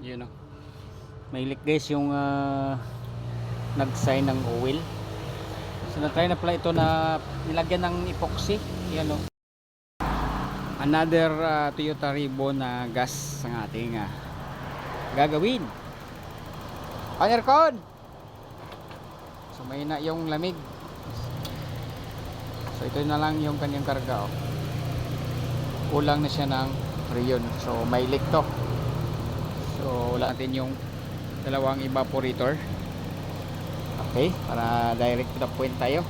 Yun know. May leak guys yung nag-sign ng oil. So na-try na pala ito na nilagyan ng epoxy. Yan o. Another Toyota Ribbon na gas ang ating gagawin. Aircon! So may na yung lamig. So ito na lang yung kanyang karga oh. Kulang na siya ng freon. So may leak to. So wala natin yung dalawang evaporator. Okay, para direct to the point tayo.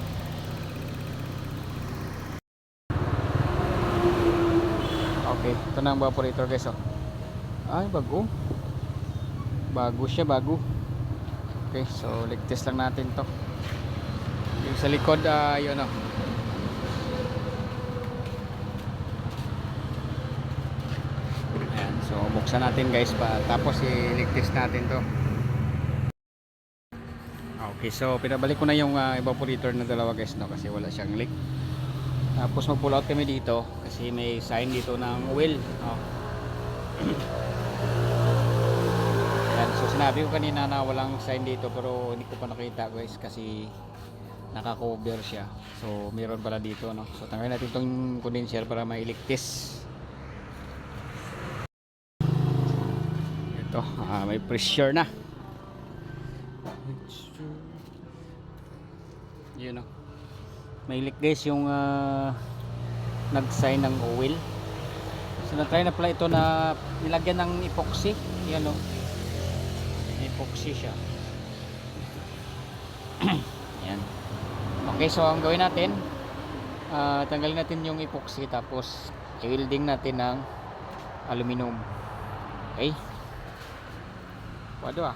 Okay, ito na ang evaporator guys oh. Ay, bago. Bago siya, bago. Okay, so ligtas lang natin to. Yung sa likod yun oh. Ayan, so buksan natin guys pa, tapos iligtas natin to. Okay, so pinabalik ko na yung evaporator na dalawa guys no, kasi wala siyang leak. Tapos mag pull out kami dito kasi may sign dito ng oil oh. Ayan, so sinabi ko kanina na walang sign dito pero hindi ko pa nakita guys kasi naka-cover siya. So meron pala dito no. So tanggalin natin itong condenser para mailigtis. Ito, may pressure na. Yun know. May leak guys yung nag-sign ng oil. So na-try na pala ito na nilagyan ng epoxy. Yan o. Epoxy siya. Yan. Okay, so ang gawin natin, tanggalin natin yung epoxy tapos i-welding natin ng aluminum. Okay. Pwede ba?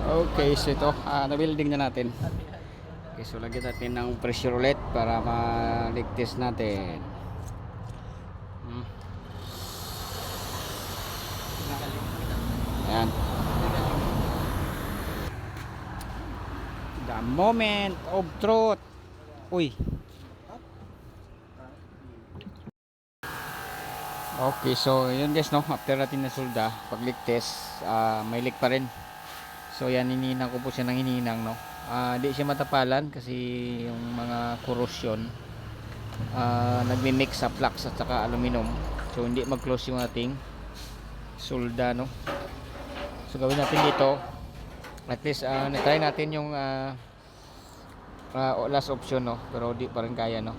Okay, so ito, na-welding na natin. Okay, so lagyan natin ng pressure ulit para maligtis natin. Ayan. The moment of truth. Uy. Okay, so yun guys no, after natin nasulda, pagligtis, may leak pa rin. So yan, hininang ko po siya ng hininang no. Di siya matapalan kasi yung mga corrosion nagmi-mix sa flux at saka aluminum. So hindi mag-close yung ating solda no. So gawin natin dito, at least na-try natin yung last option no, pero di pa rin kaya no.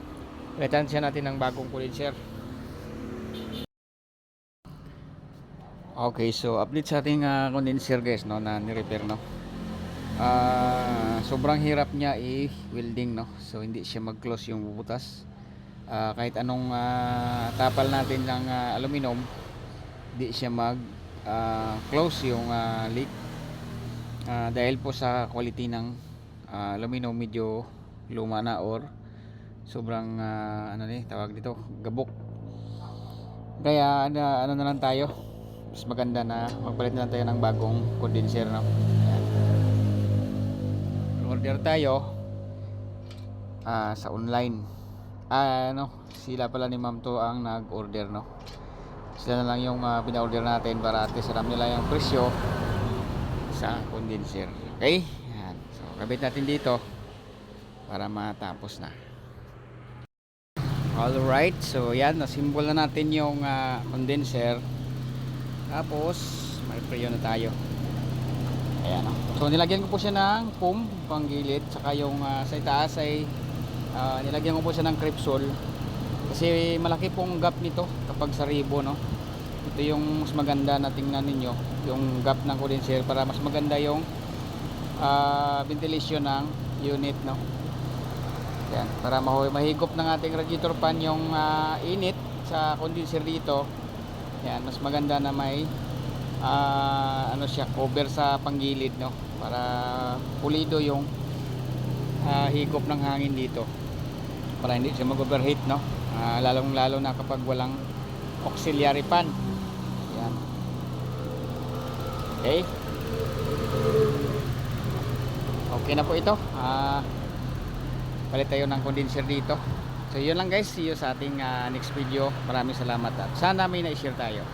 Palitan siya natin ng bagong condenser. Okay, so update sa ating condenser guys no, na ni-repair no. Sobrang hirap niya i-welding no. So hindi siya mag-close yung bubutas. Kahit anong tapal natin ng aluminum, hindi siya mag-close yung leak. Dahil po sa quality ng aluminum, medyo luma na or sobrang ano ni tawag dito, gabok. Kaya ano na lang tayo, mas maganda na magpalit na tayo ng bagong condenser no. Ayan. Order tayo sa online. Sila pala ni ma'am to ang nag-order no. Sila na lang yung pina-order natin para at least alam nila yung presyo sa condenser. Okay? Ayan. So kabit natin dito para matapos na. Alright, so yan, nasimbol na natin yung condenser. Tapos may preo na tayo. Ayan o. So nilagyan ko po siya ng foam panggilid, saka yung sa itaas ay nilagyan ko po siya ng Crepsol kasi malaki pong gap nito kapag sa ribo no. Ito yung mas maganda na tingnan ninyo, yung gap ng condenser para mas maganda yung ventilation ng unit no. Ayan, para mahigop ng ating radiator fan yung init sa condenser dito. Yan, mas maganda na may ano siya, cover sa panggilid no, para pulido yung higop ng hangin dito, para hindi siya mag-overheat no, lalong lalo na kapag walang auxiliary fan. Yan. Okay. Okay na po ito. Palit tayo ng condenser dito. So yun lang guys, see you sa ating next video. Maraming salamat at sana may na-share tayo.